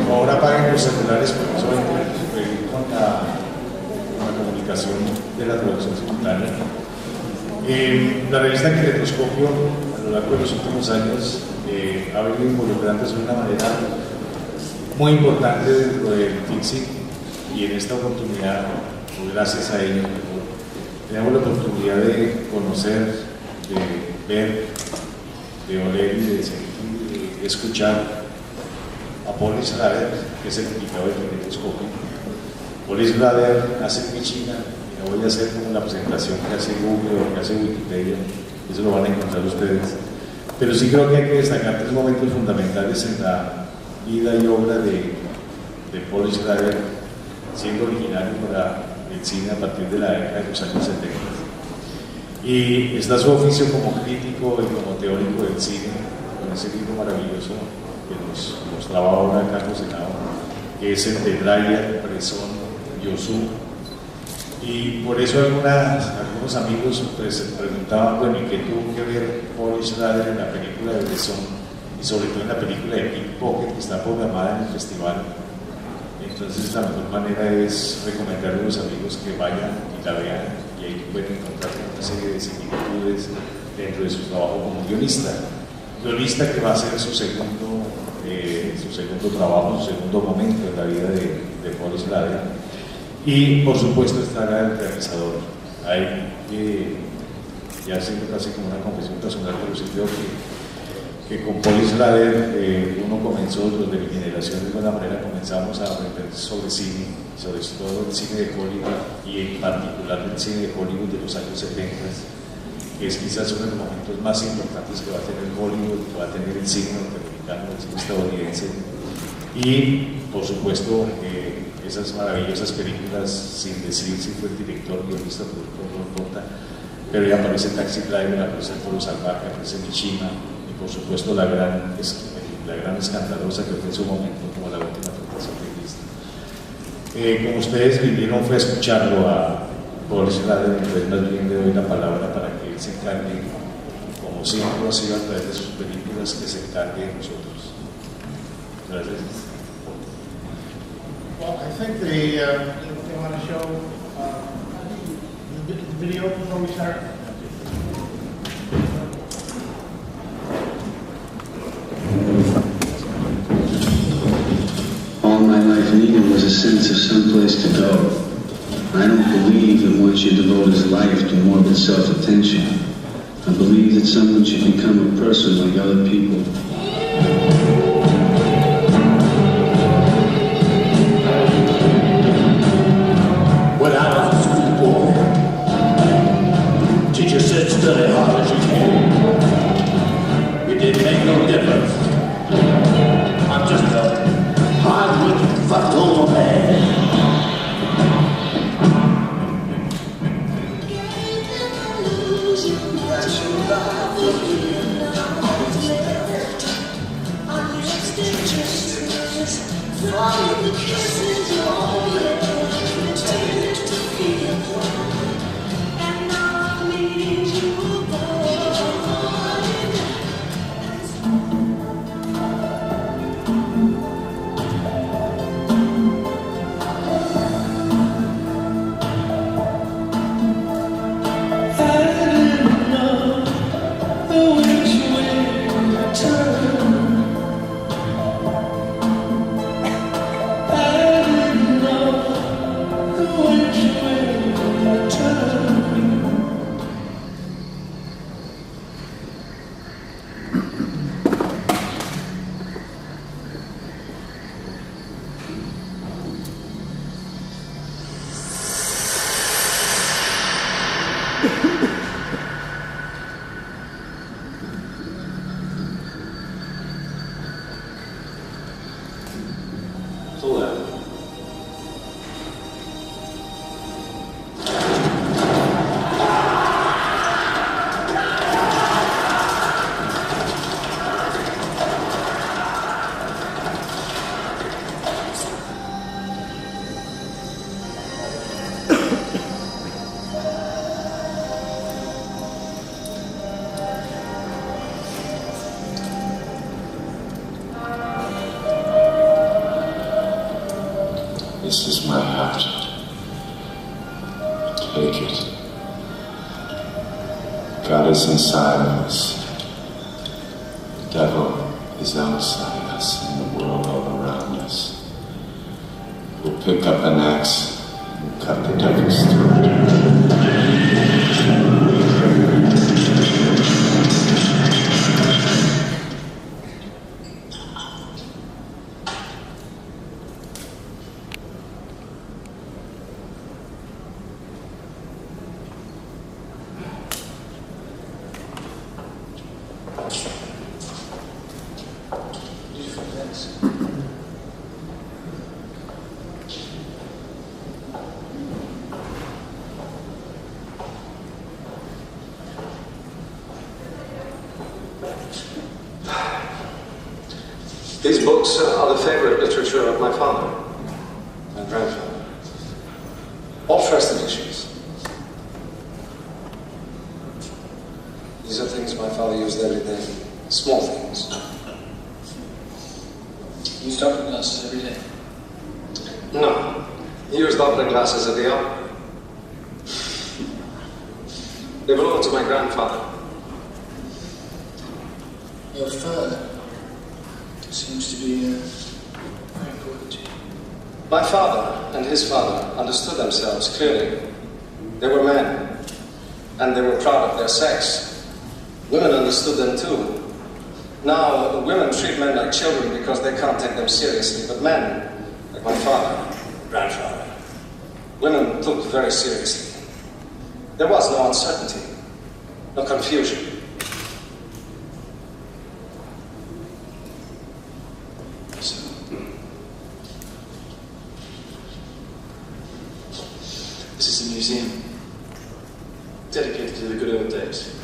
favor apaguen los celulares porque eso va a interferir con la comunicación de la traducción simultánea. La revista Caleidoscopio a lo largo de los últimos años ha venido involucrándose de una manera muy importante dentro del FICCI, y en esta oportunidad, gracias a ello, tenemos la oportunidad de conocer, de ver, de oler y de sentir, de escuchar a Paul Shrader, que es el invitado del Caleidoscopio. Paul Shrader nace en China, y no voy a hacer como la presentación que hace Google o que hace Wikipedia, eso lo van a encontrar ustedes, pero sí creo que hay que destacar tres momentos fundamentales en la vida y obra de Paul Shrader, siendo originario para el cine a partir de la década de los años 70. Y está su oficio como crítico y como teórico del cine, con ese libro maravilloso que nos mostraba ahora Carlos Senado, que es el de Dreyer, Bresson, Yosu. Y por eso algunos amigos pues, se preguntaban, bueno, ¿y qué tuvo que ver Paul Shrader en la película de Bresson? Y sobre todo en la película de Pickpocket, que está programada en el festival. Entonces la mejor manera es recomendarle a los amigos que vayan y la vean, y ahí pueden encontrar una serie de similitudes dentro de su trabajo como guionista que va a ser su segundo trabajo, su segundo momento en la vida de Paul Shrader. Y por supuesto estará el realizador. Ahí ya haciendo casi como una confesión personal, pero sí creo que con Paul Shrader uno comenzó, los de mi generación de alguna manera comenzamos a aprender sobre cine, sobre todo el cine de Hollywood, y en particular el cine de Hollywood de los años 70, que es quizás uno de los momentos más importantes que va a tener Hollywood, que va a tener el cine norteamericano, el cine estadounidense, y por supuesto esas maravillosas películas, sin decir si fue el director, guionista, productor, no importa, pero ya aparece Taxi Driver, aparece El Toro Salvaje, aparece Mishima, por supuesto la gran escandalosa que fue en su momento como la última tentación de Cristo. Como ustedes vinieron fue a escucharlo a Paul Shrader, entonces más bien le doy la palabra para que él se encargue, como siempre ha sido a través de sus películas, que se encargue de nosotros. Gracias. Well, I think they want to show the video before we start. All my life needed was a sense of someplace to go. I don't believe that one should devote his life to morbid self-attention. I believe that someone should become a person like other people. When I was a schoolboy, teacher said study hard as you can. It didn't make no difference. I'm just a hard-working, fucked-over man. This is my heart. Take it. God is inside of us. The devil is outside us and the world all around us. We'll pick up an axe and cut the devil's throat. These books are the favorite literature of my father and grandfather. All first editions. These are things my father used every day. Small things. You used opera glasses every day? No. He used opera glasses at the opera. They belonged to my grandfather. Your father seems to be very important to you. My father and his father understood themselves clearly. They were men, and they were proud of their sex. Women understood them too. Now, the women treat men like children because they can't take them seriously, but men, like my father, grandfather, women took very seriously. There was no uncertainty, no confusion. This is a museum dedicated to the good old days.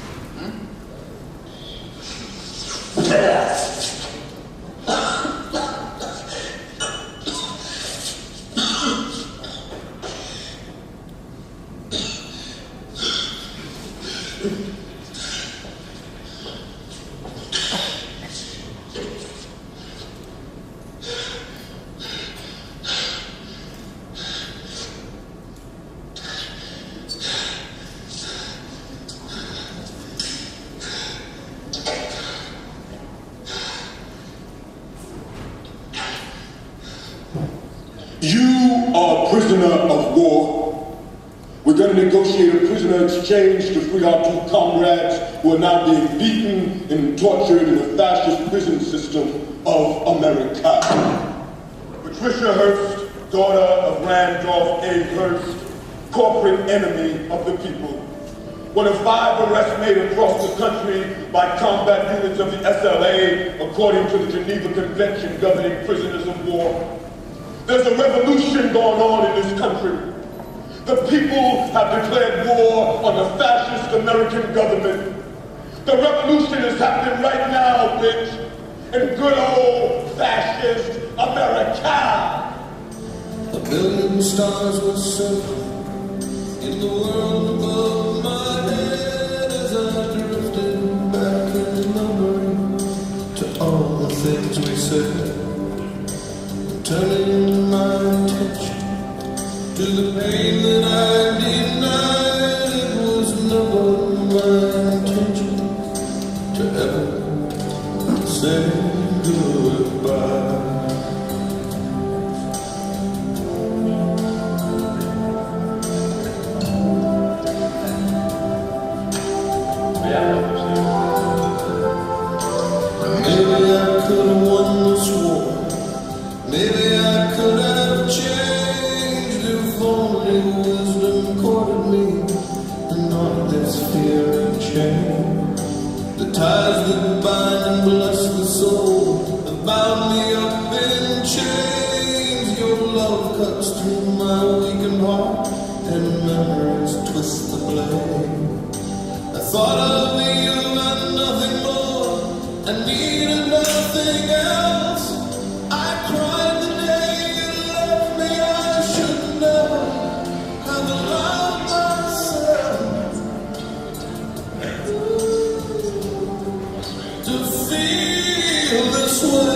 You are a prisoner of war. We're going to negotiate a prisoner exchange to free our two comrades who are now being beaten and tortured in the fascist prison system of America. Patricia Hearst, daughter of Randolph A. Hearst, corporate enemy of the people. One of 5 arrests made across the country by combat units of the SLA, according to the Geneva Convention governing prisoners of war. There's a revolution going on in this country. The people have declared war on the fascist American government. The revolution is happening right now, bitch, in good old fascist America. A billion stars were set in the world above my head as I drifted back in memory to all the things we said. Turning my attention to the pain that I denied. It was never my intention to ever say goodbye. Maybe I could have won this war. Maybe I could have changed if only wisdom courted me and not this fear and shame. The ties that bind and bless the soul have bound me up in chains. Your love cuts through my weakened heart and memories twist the blade. I thought of you and nothing more. I needed nothing else. I cried the day you left me. I should never have allowed myself to feel this way.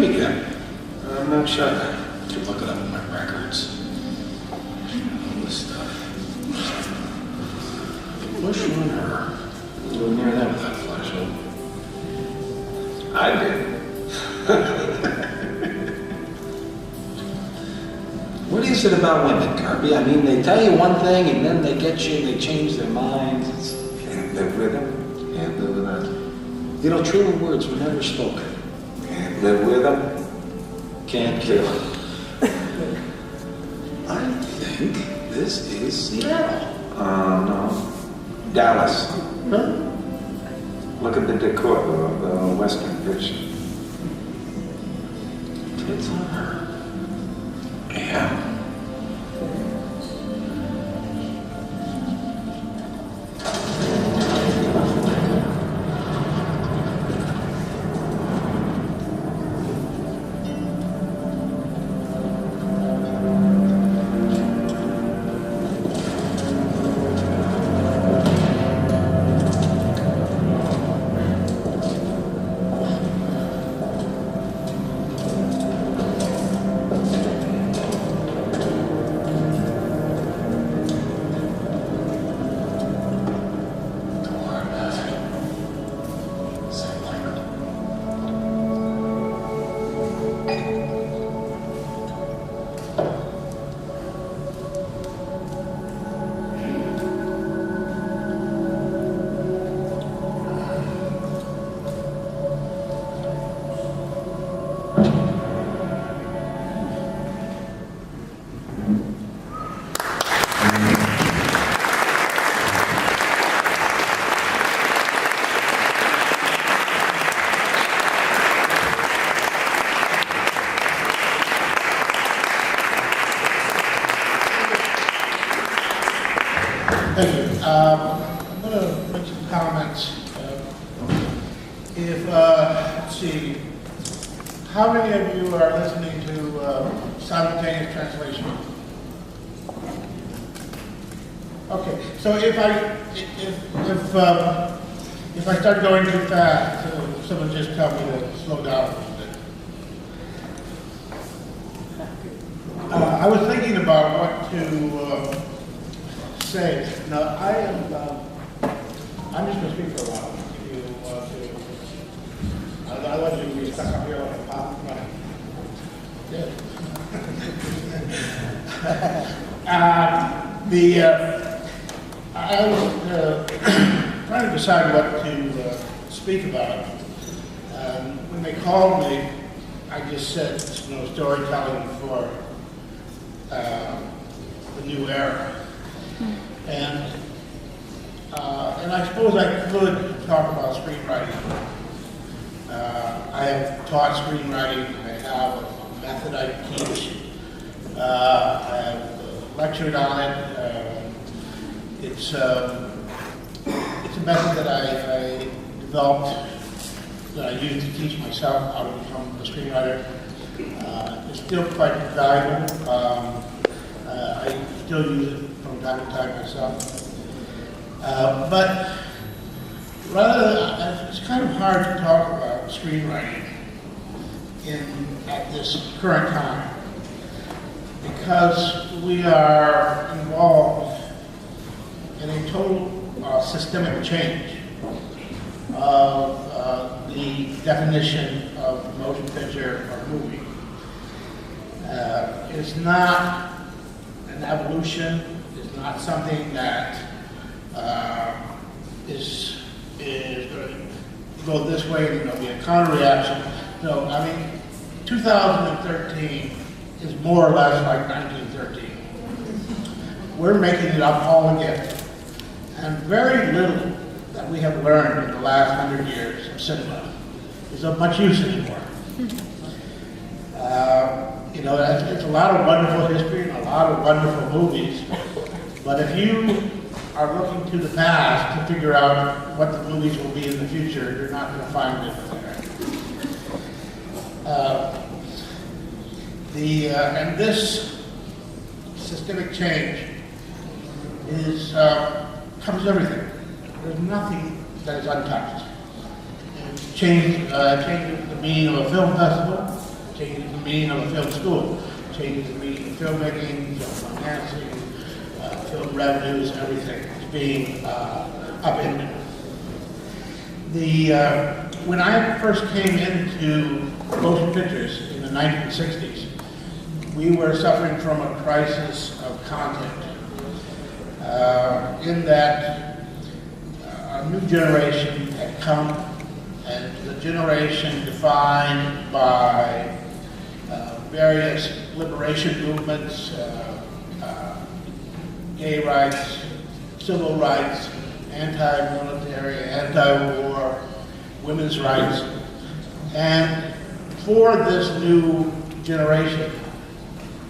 me, Ken. I'm not sure. To look it up in my records. All this stuff. Bush runner. A little near that with that flashlight. I did. What is it about women, Kirby? I mean, they tell you one thing and then they get you and they change their minds. Can't live with them. Can't live without them. You know, truer words were never spoken. Can't live with them. Can't kill them. I think this is Seattle. No. Dallas. Huh? Look at the decor of the Western fiction. Tits on her. Yeah. Thank you. I'm going to make some comments. Let's see, how many of you are listening to simultaneous translation? Okay, so if I start going too fast, someone just tell me to slow down a little bit. I was thinking about what to say. Now, I'm just going to speak for a while. If you want to, otherwise you can be stuck up here like a pop. I was trying to decide what to speak about. When they called me, I just said, storytelling for the new era. And I suppose I could talk about screenwriting. I have taught screenwriting. I have a method I teach. I have lectured on it. It's a method that I developed, that I use to teach myself how to become a screenwriter. It's still quite valuable. I still use it from time to time myself. But rather, it's kind of hard to talk about screenwriting at this current time, because we are involved in a total systemic change of the definition of motion picture or movie. It's not an evolution. It's not something that is going to go this way and there'll be a counter reaction. No, I mean, 2013 is more or less like 1913. We're making it up all again. And very little that we have learned in the last 100 years of cinema is of much use anymore. It's a lot of wonderful history and a lot of wonderful movies, but if you are looking to the past to figure out what the movies will be in the future, you're not going to find it there. And this systemic change covers everything. There's nothing that is untouched. It changes the meaning of a film festival. dean of a film school. Changes in media and filmmaking, film financing, film revenues, everything is being upended. When I first came into motion pictures in the 1960s, we were suffering from a crisis of content. In that a new generation had come, and the generation defined by various liberation movements, gay rights, civil rights, anti-military, anti-war, women's rights. And for this new generation,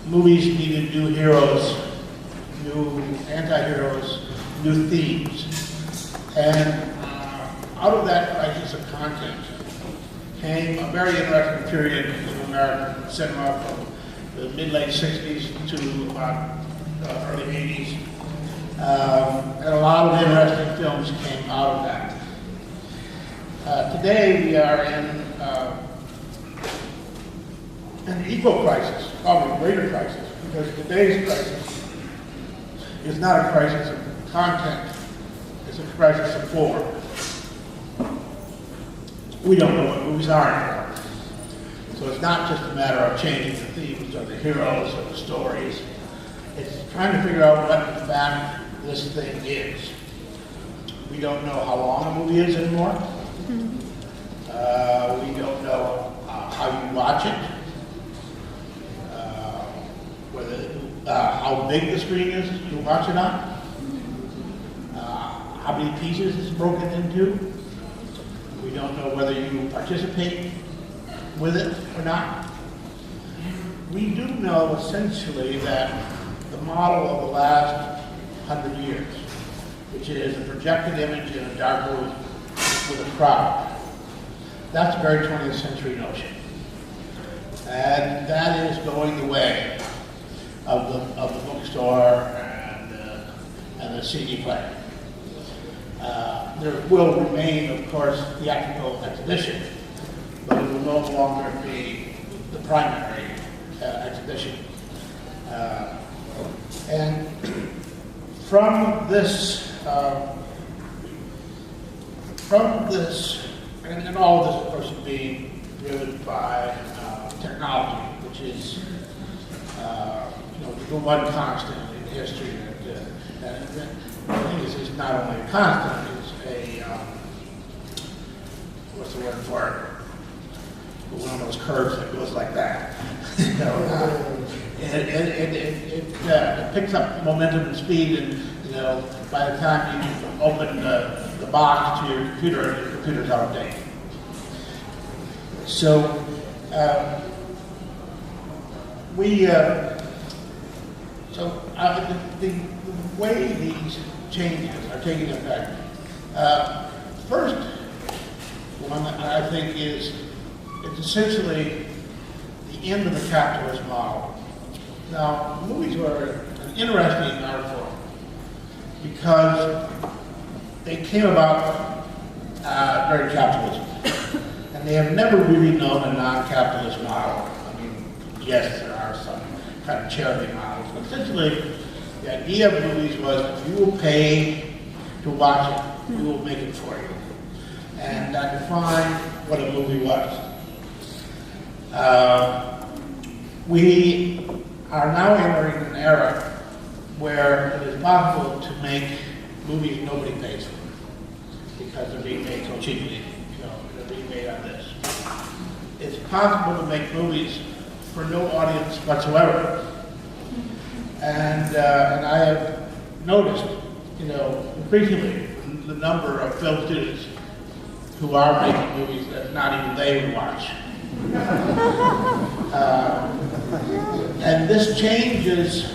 movies needed new heroes, new anti-heroes, new themes. And out of that crisis of content came a very interesting period in American cinema from the mid-late 60s to about early 80s. And a lot of interesting films came out of that. Today we are in an equal crisis, probably a greater crisis, because today's crisis is not a crisis of content, it's a crisis of form. We don't know what movies are anymore. So it's not just a matter of changing the themes or the heroes or the stories. It's trying to figure out what in fact this thing is. We don't know how long a movie is anymore. We don't know how you watch it. How big the screen is to watch it on. How many pieces it's broken into. We don't know whether you participate with it or not. We do know essentially that the model of the last 100 years, which is a projected image in a dark room with a crowd, that's a very 20th century notion. And that is going the way of the bookstore and the CD player. There will remain, of course, theatrical exhibition, but it will no longer be the primary exhibition. And from this, and all of this, of course, is being driven by technology, which is the one constant in history. And the thing is, it's not only a constant, it's a, what's the word for it? One of those curves that goes like that. It picks up momentum and speed, and by the time you open the box to your computer's out of date. So the way these changes are taking effect, first one that I think is, it's essentially the end of the capitalist model. Now, movies were an interesting art form because they came about during capitalism. And they have never really known a non-capitalist model. I mean, yes, there are some kind of charity models, but essentially the idea of movies was if you will pay to watch it, we will make it for you. And that defined what a movie was. We are now entering an era where it is possible to make movies nobody pays for because they're being made so cheaply. They're being made on this. It's possible to make movies for no audience whatsoever. And I have noticed, increasingly the number of film students who are making movies that not even they would watch. And this changes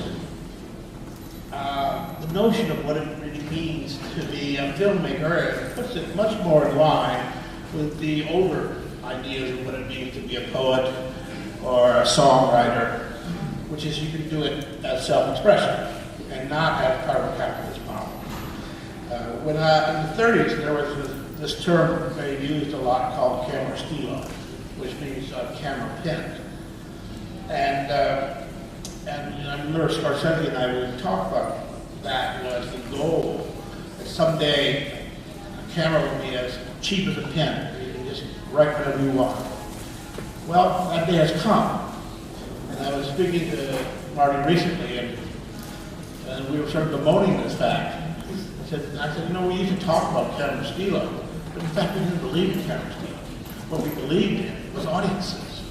the notion of what it really means to be a filmmaker. It puts it much more in line with the older ideas of what it means to be a poet or a songwriter, which is you can do it as self-expression and not as part of a capitalist model. In the 30s, there was this term they used a lot called camera stilo, which means camera pen. remember Scorsese and I would talk about that was the goal, that someday a camera would be as cheap as a pen. You can just write whatever you want. Well, that day has come. And I was speaking to Marty recently, and we were sort of bemoaning this fact. I said, you know, we used to talk about camera stilo, but in fact we didn't believe in camera stilo. What we believed in was audiences.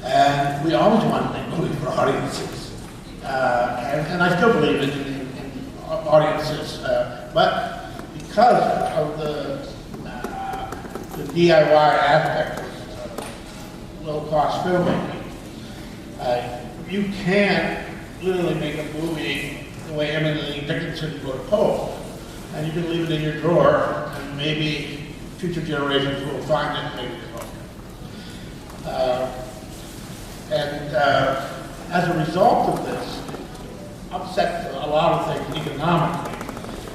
And we always wanted to make movies for audiences. And I still believe in audiences. But because of the DIY aspect of low-cost filmmaking, you can literally make a movie the way Emily Dickinson wrote Poe. And you can leave it in your drawer, and maybe future generations will find it and make it their own. As a result of this, upsets a lot of things economically.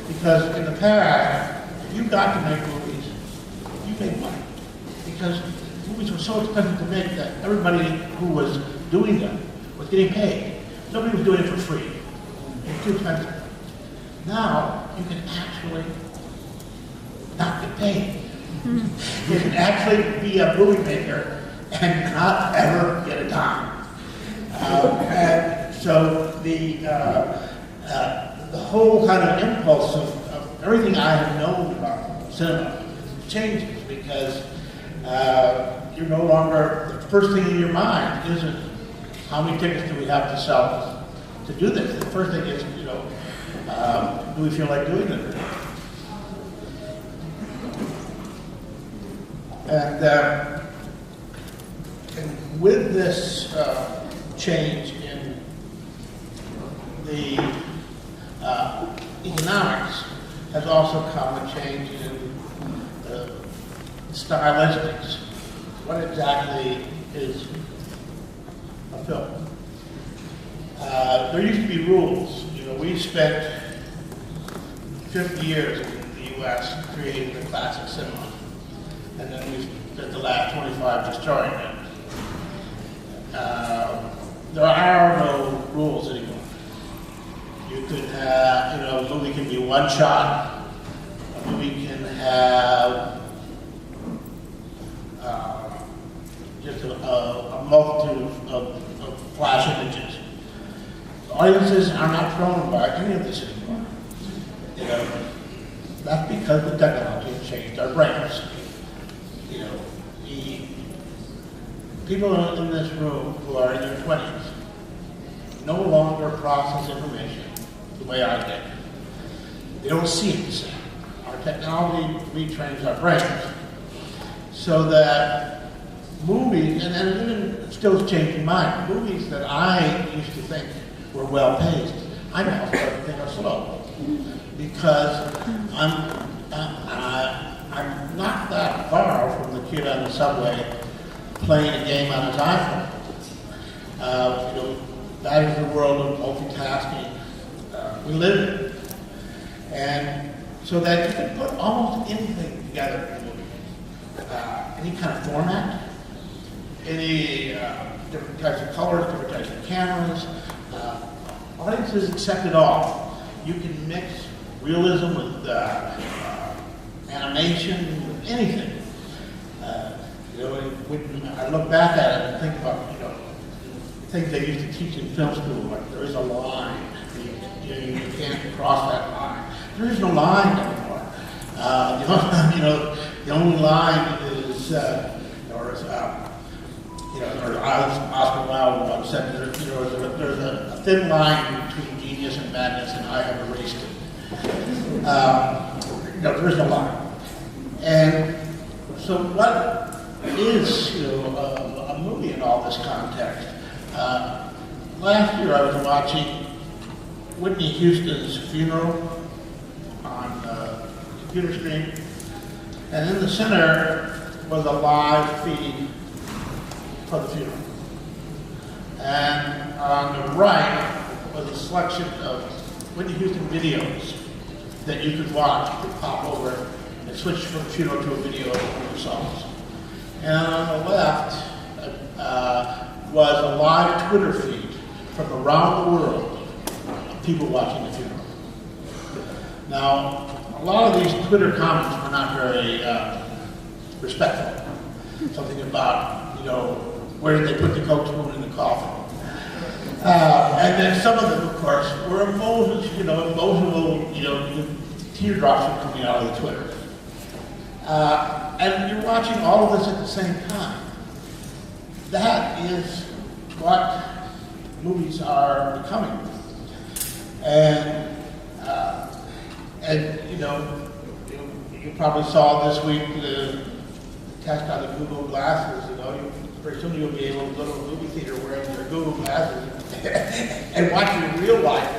Because in the past, if you got to make movies, you made money. Because movies were so expensive to make that everybody who was doing them was getting paid. Nobody was doing it for free. It was too expensive. Now, you can actually not get paid. You can actually be a movie maker and not ever get a dime. And so the whole kind of impulse of everything I have known about cinema changes because you're no longer, the first thing in your mind isn't how many tickets do we have to sell to do this. The first thing is, you know, do we feel like doing it? And with this change in the economics has also come a change in the stylistics. What exactly is a film? There used to be rules. You know, we spent 50 years in the U.S. creating the classic cinema. And then we spent the last 25 destroying it. There are no rules anymore. You could have, you know, a movie can be one shot. A movie can have just a multitude of flash images. Audiences are not thrown by any of this anymore. You know, that's because the technology has changed our brains. You know, the people in this room who are in their 20s no longer process information the way I did. They don't see it the same. Our technology retrains our brains so that movies, and even still changing mine, movies that I used to think were well-paced, I now start to think are slow because I'm not that far from the kid on the subway playing a game on his iPhone. You know, that is the world of multitasking we live in. And so that you can put almost anything together in a movie. Any kind of format, any different types of colors, different types of cameras. Audiences accept it all. You can mix realism with animation, with anything. You know, when I look back at it and think about, you know, things they used to teach in film school, like there is a line. You can't cross that line. There is no line anymore. You know, the only line is, Oscar Wilde once said, there's a thin line between genius and madness, and I have erased it. No, there is no line. And so what is, you know, a movie in all this context? Last year I was watching Whitney Houston's funeral on computer screen, and in the center was a live feed for the funeral. And on the right was a selection of Whitney Houston videos that you could watch. You could pop over and switch from the funeral to a video of one of the songs. And on the left was a live Twitter feed from around the world of people watching the funeral. Now, a lot of these Twitter comments were not very respectful. Something about, you know, where did they put the Coke spoon in the coffin? And then some of them, of course, were emotional, you know, teardrops were coming out of the Twitter. And you're watching all of this at the same time. That is what movies are becoming. And you know, you probably saw this week the test on the Google glasses. You know, pretty soon you'll be able to go to a movie theater wearing your Google glasses and watch it in real life.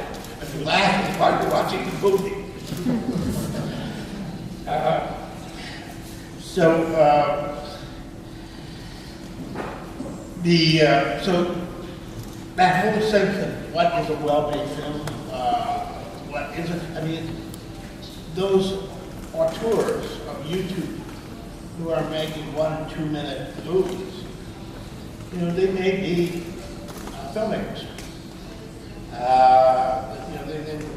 And you laugh while you're watching the movie. So that whole sense of what is a well-made film, what isn't, I mean, those auteurs of YouTube who are making 1 and 2 minute movies, you know, they may be filmmakers. You know,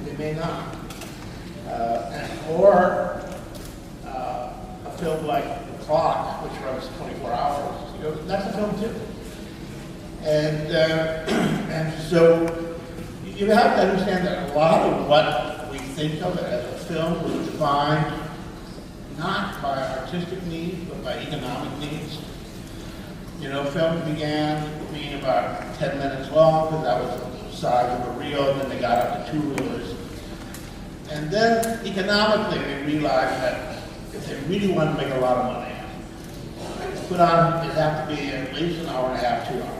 they may not. Or a film like The Clock, which runs 24 hours, you know, that's a film too. And so you have to understand that a lot of what we think of as a film was defined not by artistic needs, but by economic needs. You know, films began being about 10 minutes long because that was the size of a reel, and then they got up to 2 reelers. And then economically they realized that if they really wanted to make a lot of money, put on, it'd have to be at least an hour and a half, 2 hours.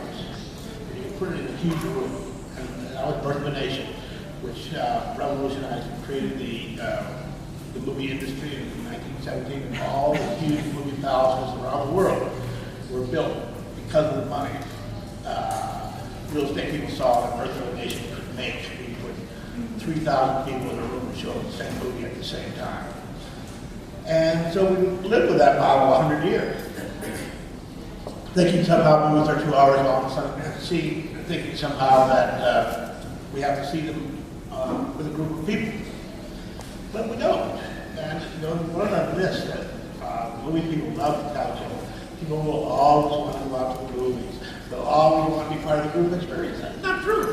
And you put it in a huge room, and that was Birth of a Nation, which revolutionized and created the movie industry in 1917, and all the huge movie palaces around the world were built because of the money. Real estate people saw that Birth of a Nation could make. We put 3,000 people in a room and show the same movie at the same time. And so we lived with that model 100 years. Thinking somehow movies are 2 hours long, thinking somehow that we have to see them with a group of people. But we don't. And you know, one of the myths that movie people love to tell you, people will always want to go out to the movies. They'll always want to be part of the group experience. That's not true.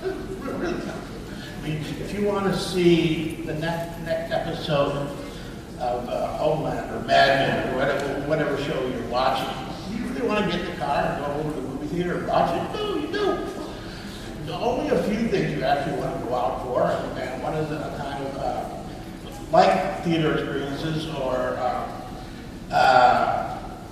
That's really not true. I mean, if you want to see the next episode of Homeland or Mad Men or whatever show you're watching, you really want to get in the car and go over to the movie theater and watch it? No, you don't. There's only a few things you actually want to go out for, and one is a kind of like theater experiences or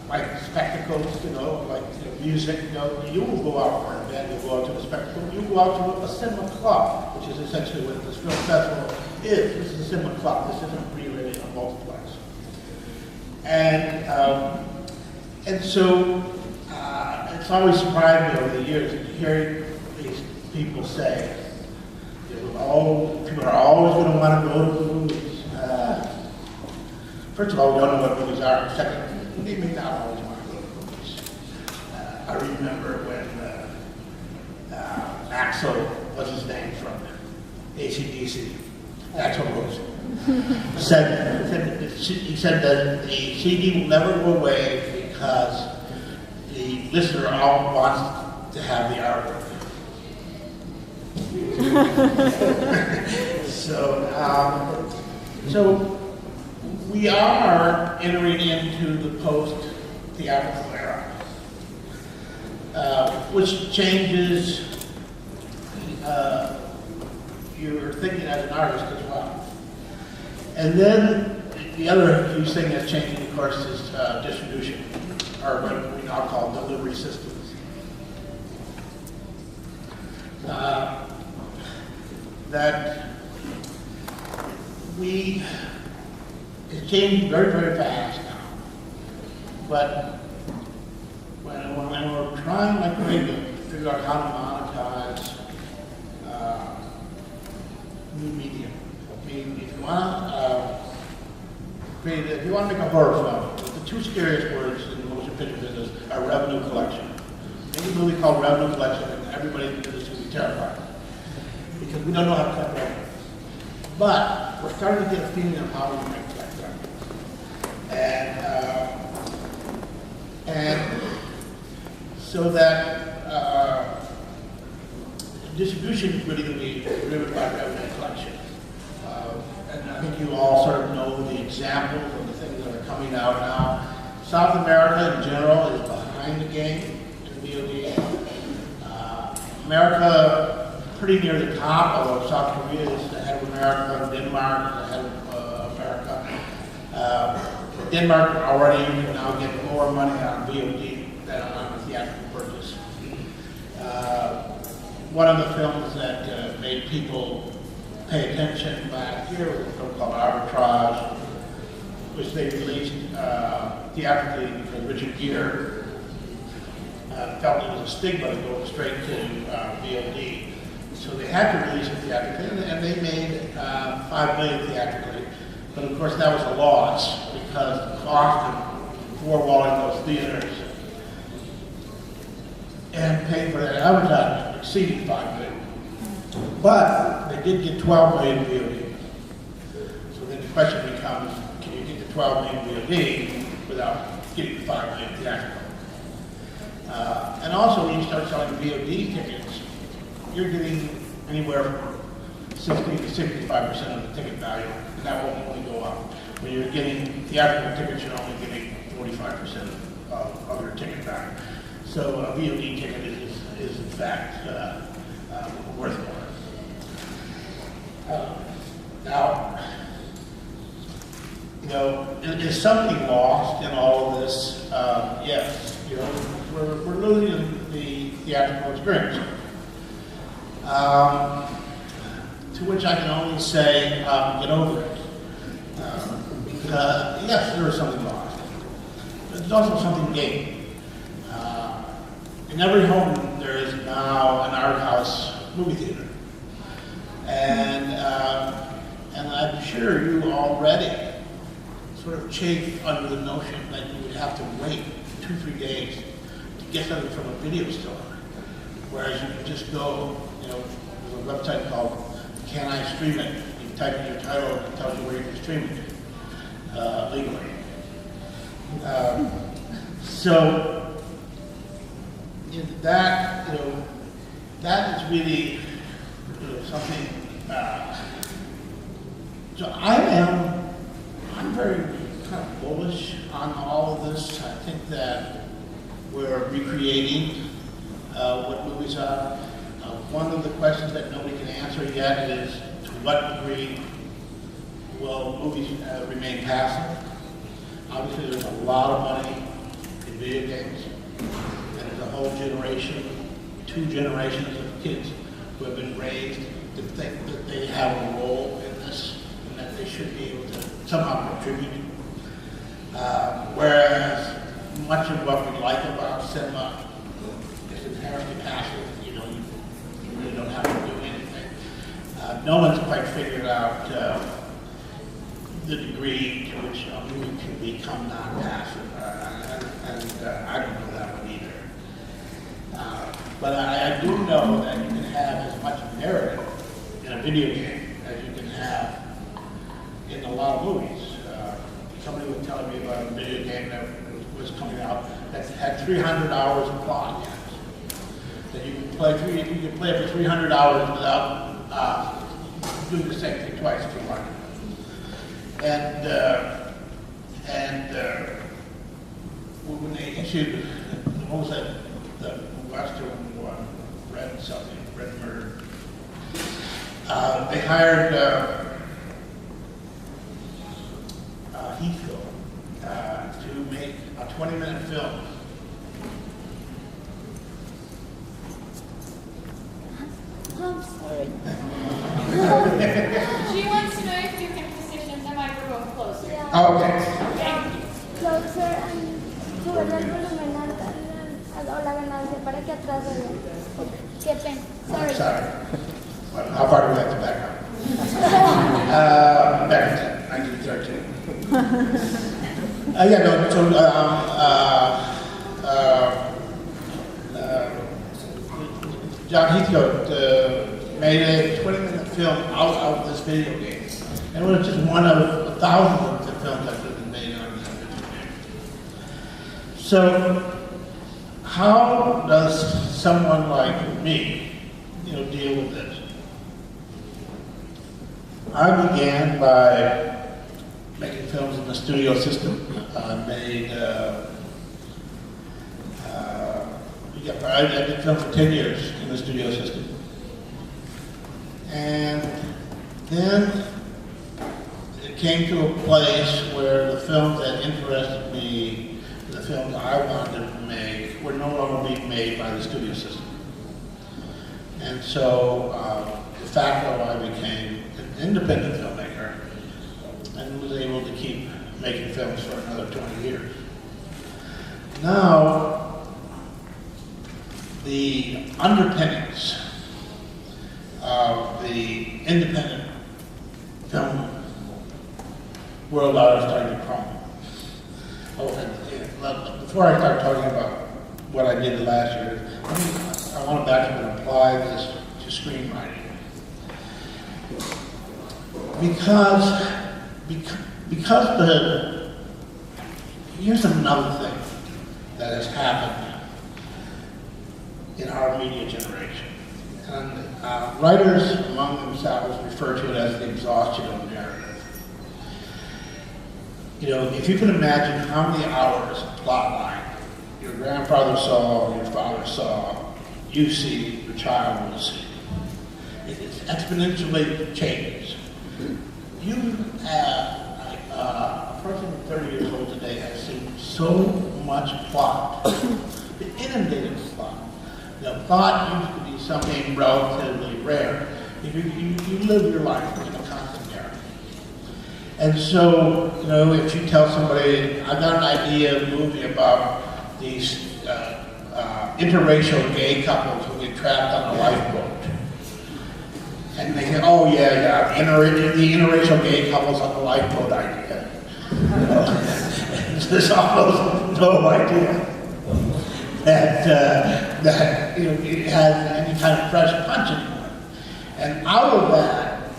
like spectacles, you know, like music. You know, you will go out for an event, you'll go out to a spectacle, you go out to a cinema club, which is essentially what this film festival is. This is a cinema club. This isn't really a multiplex. And so it's always surprised me over the years to hear these people say, you know, people are always going to want to go to the movies. First of all, we don't know what movies are. Second, they may not always want to go to the movies. I remember when Axel, what's his name, from AC/DC, Axel Rose, he said that the CD will never go away because the listener all wants to have the artwork. So we are entering into the post-theatrical era, which changes your thinking as an artist as well. And then the other huge thing that's changing, of course, is distribution, or what we now call delivery systems. That it's changing very, very fast now. But when we're trying, like maybe, to figure out how to monetize new media, I mean, if you want to make a horror film, the two scariest words in the motion picture business are revenue collection. Make a movie called Revenue Collection, and everybody in the business will be terrifying. Because we don't know how to collect revenue. But we're starting to get a feeling of how we might collect revenue. And so that distribution is really going to be driven by revenue collection. And I think you all sort of know the examples of the things that are coming out now. South America in general is behind the game to VOD. America pretty near the top, although South Korea is ahead of America, Denmark is ahead of America. Denmark already can now get more money on VOD than on the theatrical purchase. One of the films that made people pay attention last year was a film called Arbitrage, which they released theatrically because Richard Gere felt it was a stigma to go straight to VOD. So they had to release it theatrically, and they made $5 million theatrically. But of course that was a loss because the cost of four-walling those theaters and paying for that advertising exceeded $5 million. But they did get 12 million VOD. So then the question becomes, can you get the 12 million VOD without getting the 5 million theatrical? And also when you start selling VOD tickets, you're getting anywhere from 60 to 65% of the ticket value, and that will only go up. When you're getting theatrical tickets, you're only getting 45% of your ticket value. So a VOD ticket is in fact worth more. Now, you know, is something lost in all of this? Yes. You know, we're losing the theatrical experience. To which I can only say, get over it. Yes, there is something lost. But there's also something gained. In every home, there is now an art house movie theater. And I'm sure you already sort of chafe under the notion that you would have to wait 2-3 days to get something from a video store. Whereas you can just go, you know, there's a website called Can I Stream It? You type in your title and it tells you where you can stream it legally. So that, you know, that is really, you know, something. So I'm very kind of bullish on all of this. I think that we're recreating what movies are. One of the questions that nobody can answer yet is to what degree will movies remain passive? Obviously, there's a lot of money in video games, and there's a whole generation, 2 generations of kids who have been raised to think that they have a role in this and that they should be able to somehow contribute. Whereas much of what we like about cinema is inherently passive. You know, you really don't have to do anything. No one's quite figured out the degree to which a movie can become non-passive, and I don't know that one either. But I do know that you can have as much narrative in a video game as you can have in a lot of movies. Somebody was telling me about a video game that was coming out that had 300 hours of plot in it. That you can play it for 300 hours without doing the same thing twice if you want. And when they issued, what was that, the Western one, Red Murder, they hired Heathfield to make a 20-minute film. I'm sorry. She wants to know if you can position the microphone closer. Yeah. Oh, okay. Closer and sube el volumen o la ganancia para que atrás vea. Qué pena. Sorry. Sorry. Well, how far do we have to back up? Back to 1913. Yeah, no, so John Heathcote made a 20-minute film out of this video game. And it was just one of thousands of the films that could have been made out of that video game. So, how does someone like me, deal with this? I began by making films in the studio system. I did film for 10 years in the studio system. And then it came to a place where the films that interested me, the films I wanted to make, were no longer being made by the studio system. And so, de facto, I became an independent filmmaker and was able to keep making films for another 20 years. Now, the underpinnings of the independent film world are starting to crumble. Before I start talking about what I did the last year, I want to back up and apply this to screenwriting. Because here's another thing that has happened in our media generation. And writers among themselves refer to it as the exhaustion of narrative. If you can imagine how many hours of plot line your grandfather saw, your father saw, you see, your child will see. It is exponentially changes. You have a person 30 years old today has seen so much plot, been inundated with plot. Plot used to be something relatively rare. You live your life in a constant narrative. And so, if you tell somebody, I've got an idea of a movie about these interracial gay couples who get trapped on a lifeboat. And they say, oh yeah, the interracial gay couples on the lifeboat idea. There's almost no idea that it has any kind of fresh punch anymore. And out of that,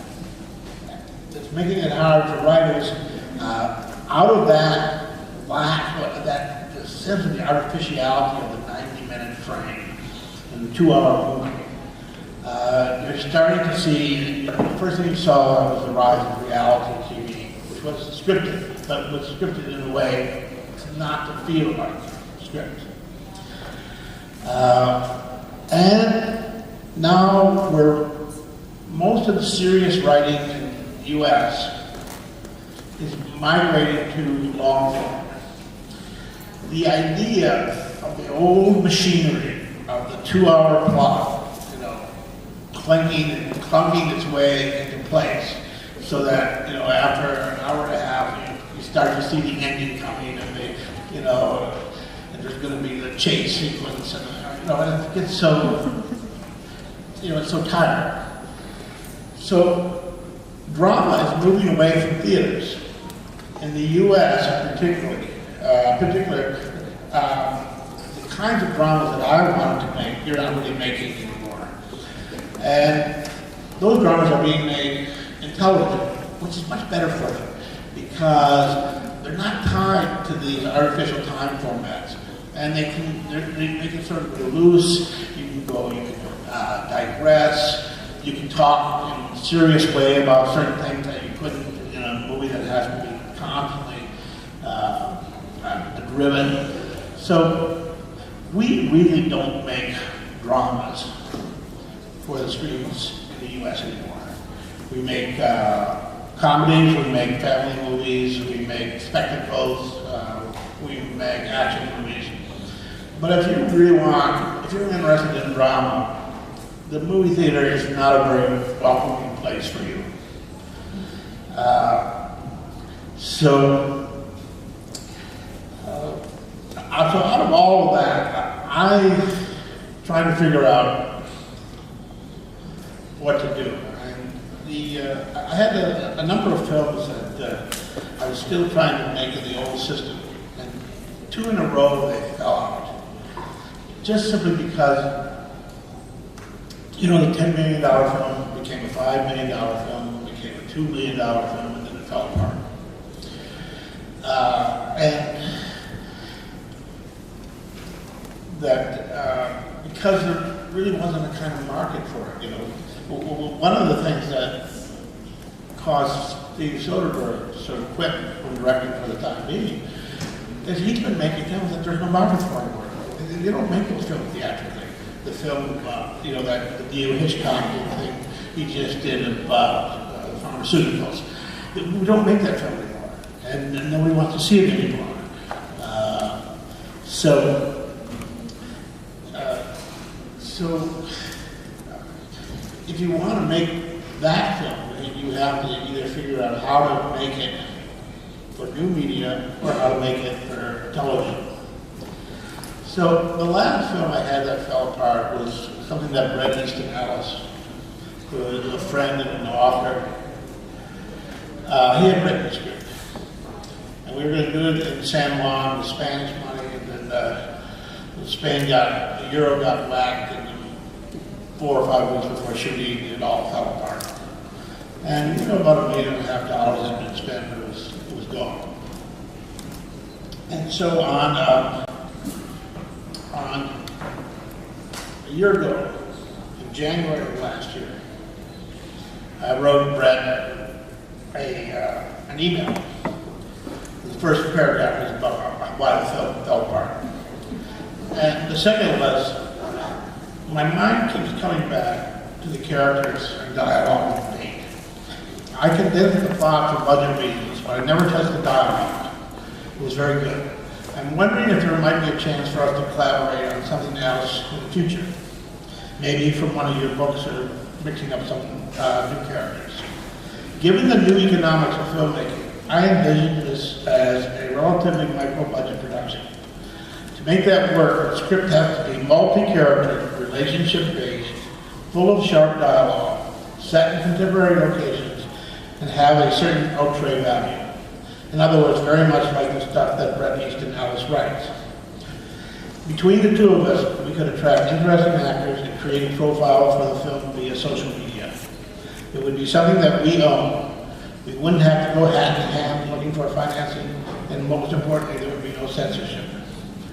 that's making it hard for writers, out of that the sense of the artificiality of the 90-minute frame and the 2-hour movie, you're starting to see, the first thing you saw was the rise of reality TV, which was scripted, but was scripted in a way not to feel like script. And now most of the serious writing in the U.S. is migrating to long form. The idea of the old machinery of the 2-hour plot, clunking its way into place, so that after an hour and a half you start to see the ending coming, and and there's going to be the chase sequence, and it gets so it's so tired. So drama is moving away from theaters. In the U.S. particularly, the kinds of dramas that I wanted to make, you're not really making anymore. And those dramas are being made in television, which is much better for them, because they're not tied to these artificial time formats. And they can sort of go loose, you can digress, you can talk in a serious way about certain things that you couldn't in a movie that has to be constantly driven. So we really don't make dramas for the screens in the U.S. anymore. We make comedies, we make family movies, we make spectacles, we make action movies. But if you're interested in drama, the movie theater is not a very welcoming place for you. So out of all of that, I try to figure out what to do. I had a number of films that I was still trying to make in the old system, and 2 in a row they fell out. Just simply because You know, the $10 million film became a $5 million film, became a $2 million film, and then it fell apart. And that because there really wasn't a kind of market for it, you know. One of the things that caused Steve Soderbergh to sort of quit from directing for the time being is he's been making films that there's no market for anymore. They don't make those films theatrically. The film, you know, that the Dio Hitchcock thing he just did about pharmaceuticals. We don't make that film anymore, and nobody wants to see it anymore. So if you want to make that film, you have to either figure out how to make it for new media or how to make it for television. So the last film I had that fell apart was something that Bret Easton Ellis, who is a friend and an author, he had written the script. And we were going to do it in San Juan with Spanish money, and then the euro got whacked, and 4 or 5 weeks before shooting, it all fell apart. And you know, about $1.5 million had been spent, but it was gone. And so on a year ago, in January of last year, I wrote Bret an email. The first paragraph was about why the film fell apart. And the second was, my mind keeps coming back to the characters and dialogue we made. I condensed the plot for budget reasons, but I never touched the dialogue. It was very good. I'm wondering if there might be a chance for us to collaborate on something else in the future. Maybe from one of your books or mixing up some new characters. Given the new economics of filmmaking, I envision this as a relatively micro-budget production. To make that work, the script has to be multi-character, relationship-based, full of sharp dialogue, set in contemporary locations, and have a certain outre value. In other words, very much like the stuff that Bret Easton Ellis writes. Between the two of us, we could attract interesting actors and create a profile for the film via social media. It would be something that we own. We wouldn't have to go hand in hand looking for financing, and most importantly, there would be no censorship.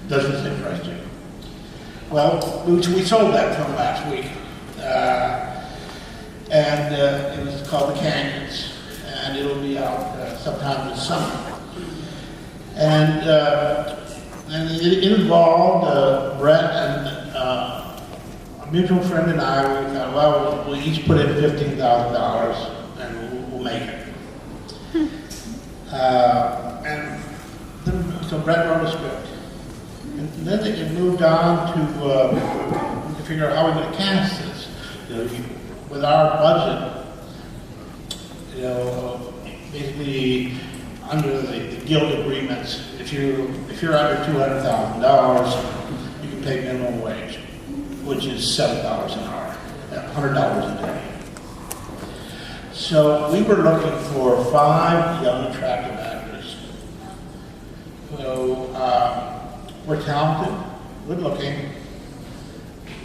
Does this interest you? Well, we sold that film last week, and it was called The Canyons, and it'll be out sometime this summer. And it involved Bret and a mutual friend and I. We thought, well, we'll each put in $15,000 and we'll make it. And then, so Bret wrote a script. And then it moved on to figure out how we're going to cast this. You know, with our budget, you know, basically under the guild agreements, if you're under $200,000, you can pay minimum wage, which is $7 an hour, $100 a day. So we were looking for 5 young, attractive actors who were talented, good-looking,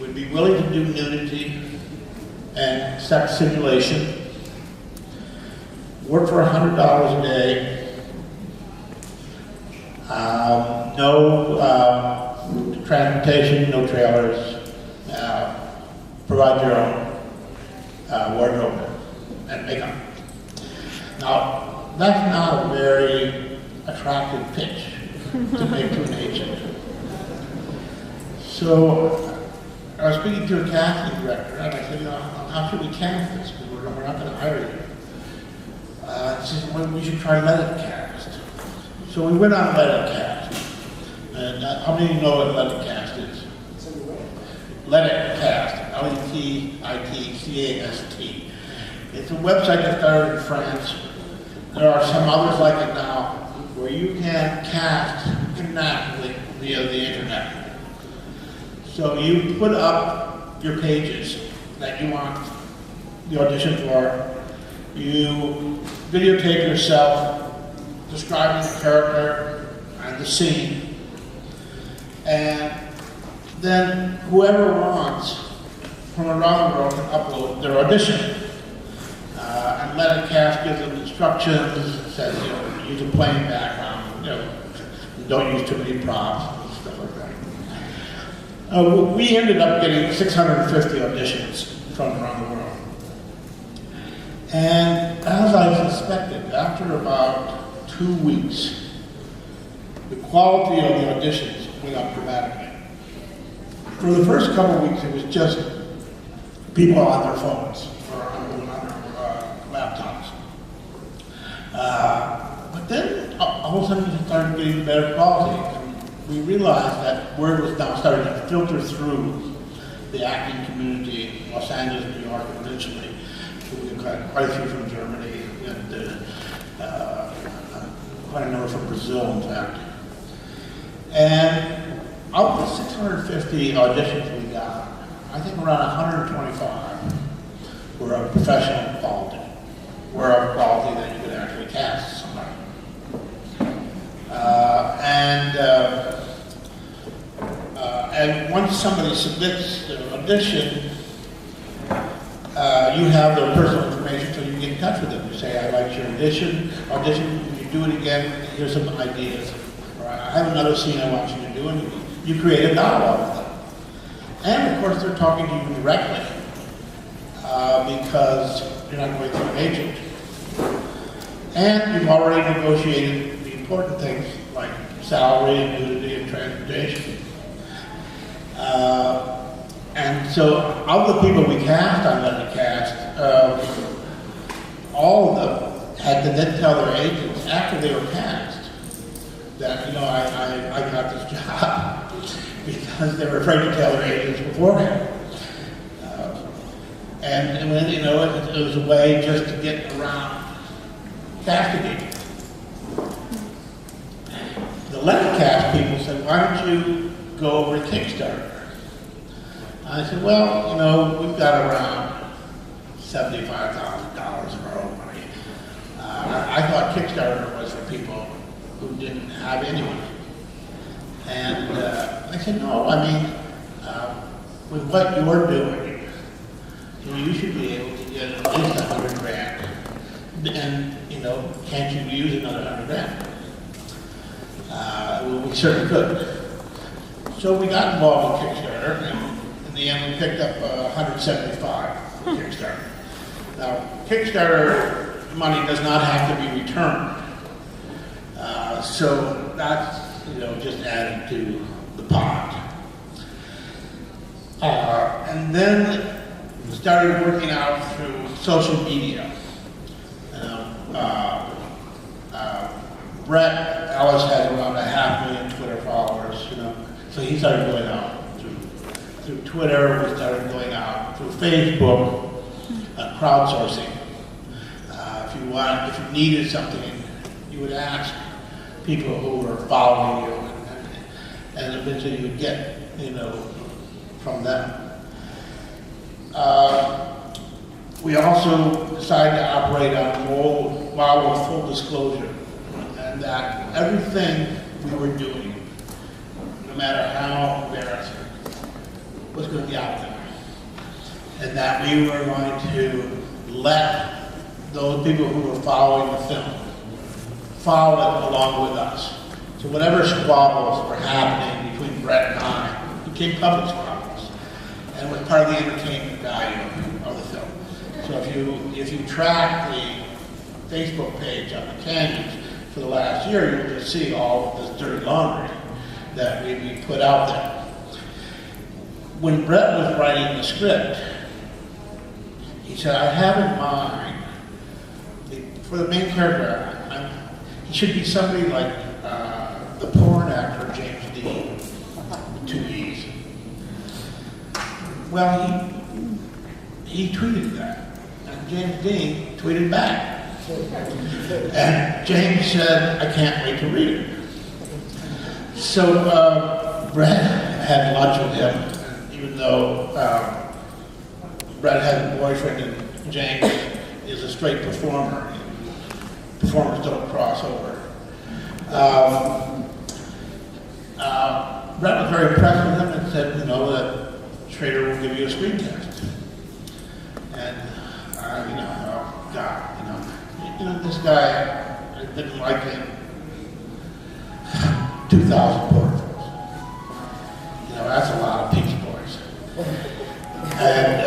would be willing to do nudity and sex simulation, work for $100 a day, no transportation, no trailers, provide your own wardrobe and makeup. Now, that's not a very attractive pitch to make to an agent. So I was speaking to a casting director, and I said, you know, how should we cast this? Because we're not going to hire you. He said, well, we should try Let It Cast. So we went on Let It Cast. And how many of you know what Let It Cast is? Let It Cast, Letitcast. It's a website that started in France. There are some others like it now, where you can cast internationally via the internet. So you put up your pages that you want the audition for. You videotape yourself describing the character and the scene. And then whoever wants from around the world can upload their audition. And let a cast give them instructions, says, you know, use a plain background, you know, don't use too many props, and stuff like that. We ended up getting 650 auditions from around the world. And as I suspected, after about 2 weeks, the quality of the auditions went up dramatically. For the first couple of weeks, it was just people on their phones or on their laptops. But then all of a sudden, we started getting better quality. And we realized that word was now starting to filter through the acting community in Los Angeles, New York, and eventually we got quite a few from Germany and quite a number from Brazil, in fact. And of the 650 auditions we got, I think around 125 were of professional quality, were of quality that you could actually cast somebody. And once somebody submits their audition, you have their personal information, so you can get in touch with them. You say, I liked your audition, if you do it again, here's some ideas. Or I have another scene I want you to do, and you create a dialogue with them. And of course, they're talking to you directly, because you're not going through an agent. And you've already negotiated the important things like salary and nudity and transportation. And so, of the people we cast on Let Me Cast, all of them had to then tell their agents after they were cast that, you know, I got this job because they were afraid to tell their agents beforehand. And when, you know, it was a way just to get around casting people. The Let Me Cast people said, why don't you go over to Kickstarter? I said, well, you know, we've got around $75,000 of our own money. I thought Kickstarter was for people who didn't have anyone. And I said, no, I mean, with what you're doing, you should be able to get at least $100,000. And, you know, can't you use another $100,000? Well, we certainly could. So we got involved with Kickstarter, and in the end we picked up 175 for Kickstarter. Now, Kickstarter money does not have to be returned. So that's, you know, just added to the pot. And then started working out through social media. Brett Ellis has around 500,000 Twitter followers, you know, so he started going out through Twitter. We started going out through Facebook, crowdsourcing. If you needed something, you would ask people who were following you, and eventually you would get, you know, from them. We also decided to operate on model of full disclosure, and that everything we were doing, no matter how embarrassing, was going to be out there. And that we were going to let those people who were following the film follow it along with us. So whatever squabbles were happening between Brett and I became public squabbles, and was part of the entertainment value of the film. So if you track the Facebook page on the Canyons for the last year, you'll just see all of this dirty laundry that we put out there. When Brett was writing the script, he said, I have in mind, for the main character, he should be somebody like the porn actor James Dean, with 2 E's. Well, he tweeted that, and James Dean tweeted back. And James said, I can't wait to read it. So Brett had lunch with him, even though Brett has a boyfriend and James is a straight performer. Performers don't cross over. Brett was very impressed with him and said, you know, that Schrader will give you a screen test. oh God, this guy, I didn't like him. 2,000 portraits. That's a lot of Peach Boys. And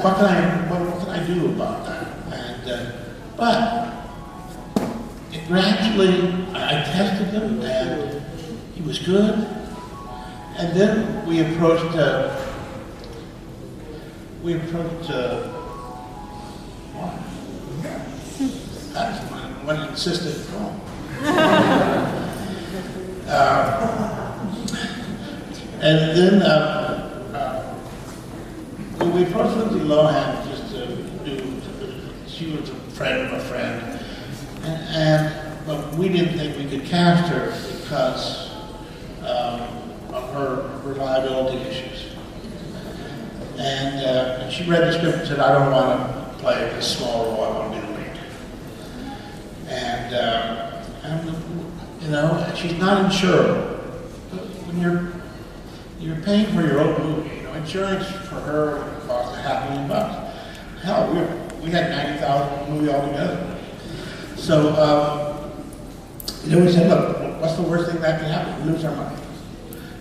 what can I do about that? And but gradually, I tested him, and he was good. And then we approached one insisted film. And then we approached Lindsay Lohan just to do. She was a friend of a friend, but we didn't think we could cast her because of her reliability issues. And she read the script and said, "I don't want to play this small role. I want to be the lead." And she's not insurable. When you're paying for your own movie, insurance for her would cost $500,000. Hell, we had $90,000 movie altogether. So we said, look, what's the worst thing that can happen? We lose our money.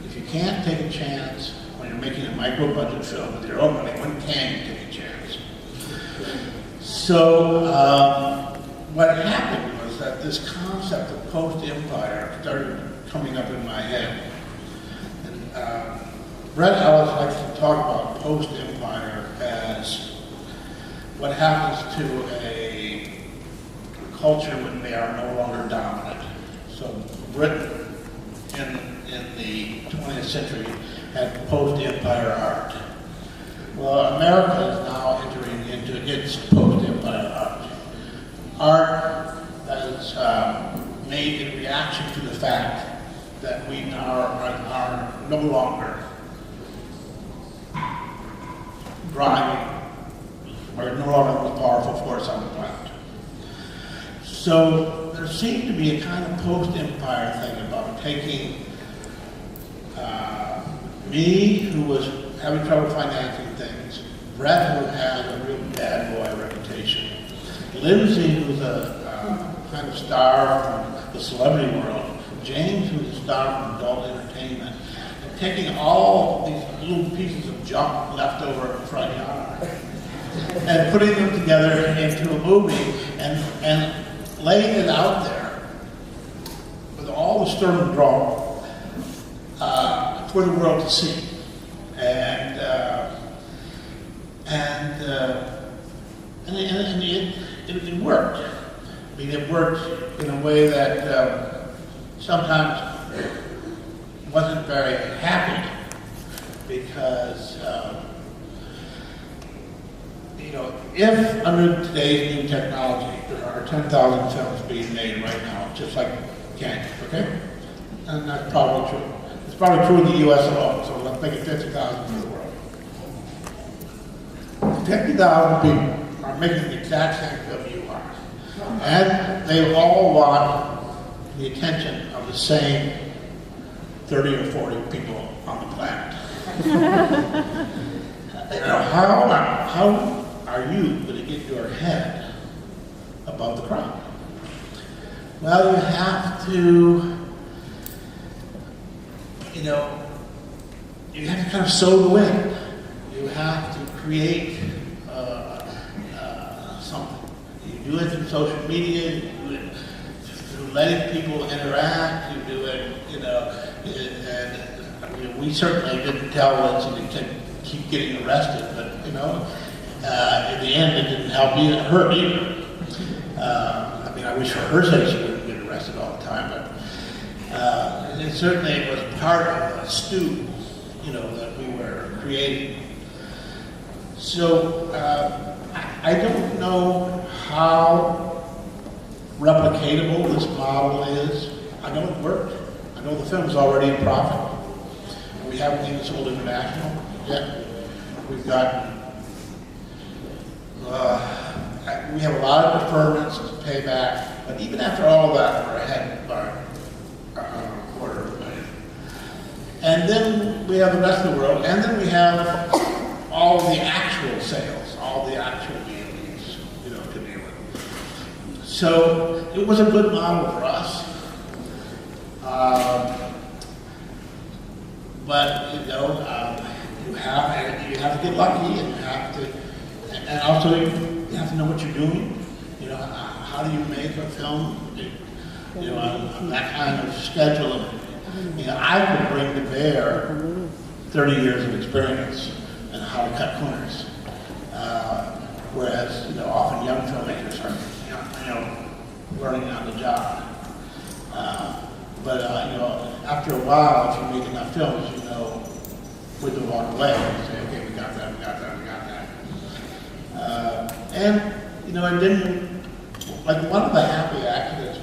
If you can't take a chance when you're making a micro-budget film with your own money, when can you take a chance? So what happened was that this concept of post-empire started coming up in my head. And Brett Ellis likes to talk about post-empire as what happens to a culture when they are no longer dominant. So Britain in the 20th century had post-empire art. Well, America is now entering into its post-empire art. Art that is made in reaction to the fact that we are no longer driving, or no longer the most powerful force on the planet. So there seemed to be a kind of post-empire thing about taking me, who was having trouble financing things, Brett, who had a real bad boy reputation, Lindsay, who's a kind of star from the celebrity world, James, who's a star from adult entertainment, and taking all these little pieces of junk left over in the front yard and putting them together into a movie and laying it out there with all the Sturm drawn for the world to see. And it worked. I mean, it worked in a way that sometimes wasn't very happy because, if under today's new technology, there are 10,000 films being made right now, just like gangs, okay? And that's probably true. It's probably true in the U.S. alone, so let's make it 50,000 for the world. 50,000 people are making the exact same film you are. And they all want the attention of the same 30 or 40 people on the planet. How are you going to get your head above the crowd? Well, you have to, you have to kind of sow the wind. You have to create something. You do it through social media, you do it through letting people interact, you do it, and we certainly didn't tell Lindsay to keep getting arrested, but, in the end it didn't help her either. I wish for her sake she wouldn't get arrested all the time, but it certainly was part of a stew, that we were creating. So I don't know how replicatable this model is. I know it worked. I know the film's already in profit. We haven't even sold international yet. We've got, we have a lot of deferments to pay back, but even after all that, we're ahead by $250,000. And then we have the rest of the world, and then we have all the actual sales, all the actual So it was a good model for us. But you know, you have to get lucky, and you have to, and also you have to know what you're doing. You know, how do you make a film? You know, on that kind of schedule. You know, I could bring to bear 30 years of experience in how to cut corners, whereas you know, often young filmmakers are learning on the job. But you know, after a while, if you make enough films, you know when to walk away. You say, okay, we got that, we got that, we got that. And you know, and then like one of the happy accidents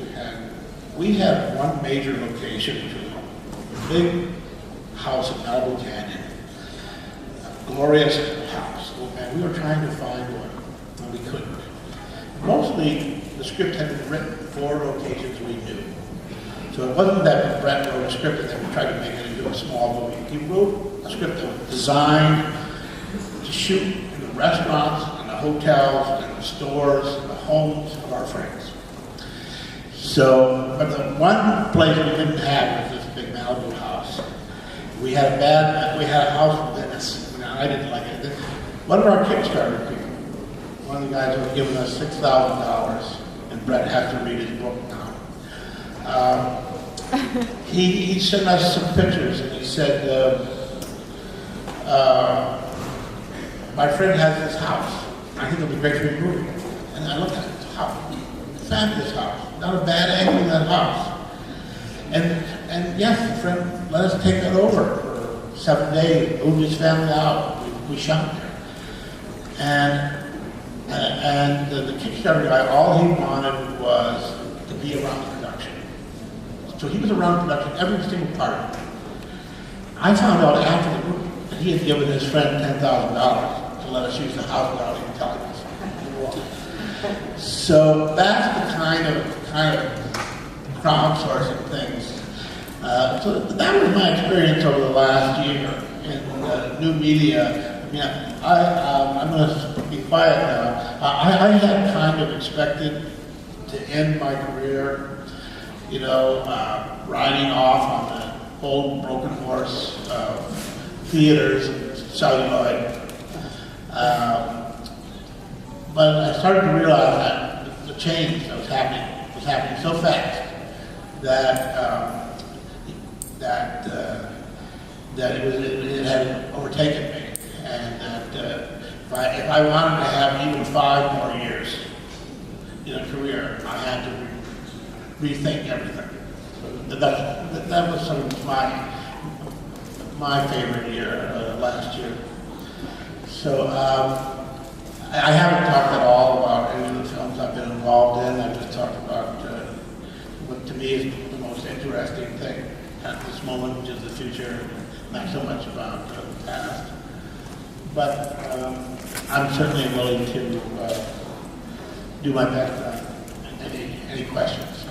we had one major location, which was a big house in Malibu Canyon, a glorious house, and we were trying to find one, and we couldn't. Mostly, the script had been written for locations we knew. So it wasn't that Brett wrote a script and then we tried to make it into a small movie. He wrote a script that was designed to shoot in the restaurants, and the hotels, and the stores, and the homes of our friends. So, but the one place we didn't have was this big Malibu house. We had a house with Venice. I didn't like it. One of our Kickstarter people, one of the guys was giving us $6,000, and Brett had to read his book now. He sent us some pictures, and he said, my friend has this house. I think it'll be great for your movie. And I looked at it, fabulous house. Not a bad angle in that house. And yes, the friend let us take that over for 7 days, moved his family out. We shot there. And the Kickstarter guy, all he wanted was to be around the production. So he was around production, every single part. I found out after the movie that he had given his friend $10,000 to let us use the house without even telling us. So that's the kind of crowdsourcing things. So that was my experience over the last year in new media. I mean, I'm going to be quiet now. I had kind of expected to end my career, you know, riding off on the old broken horse theaters and celluloid. But I started to realize that the change that was happening so fast that it had overtaken me, and that if I wanted to have even 5 more years in a career, I had to rethink everything. That was sort of my favorite year, last year. So I haven't talked at all about any of the films I've been involved in. I just talked about what to me is the most interesting thing at this moment, which is the future, not so much about the past. But I'm certainly willing to do my best on any questions.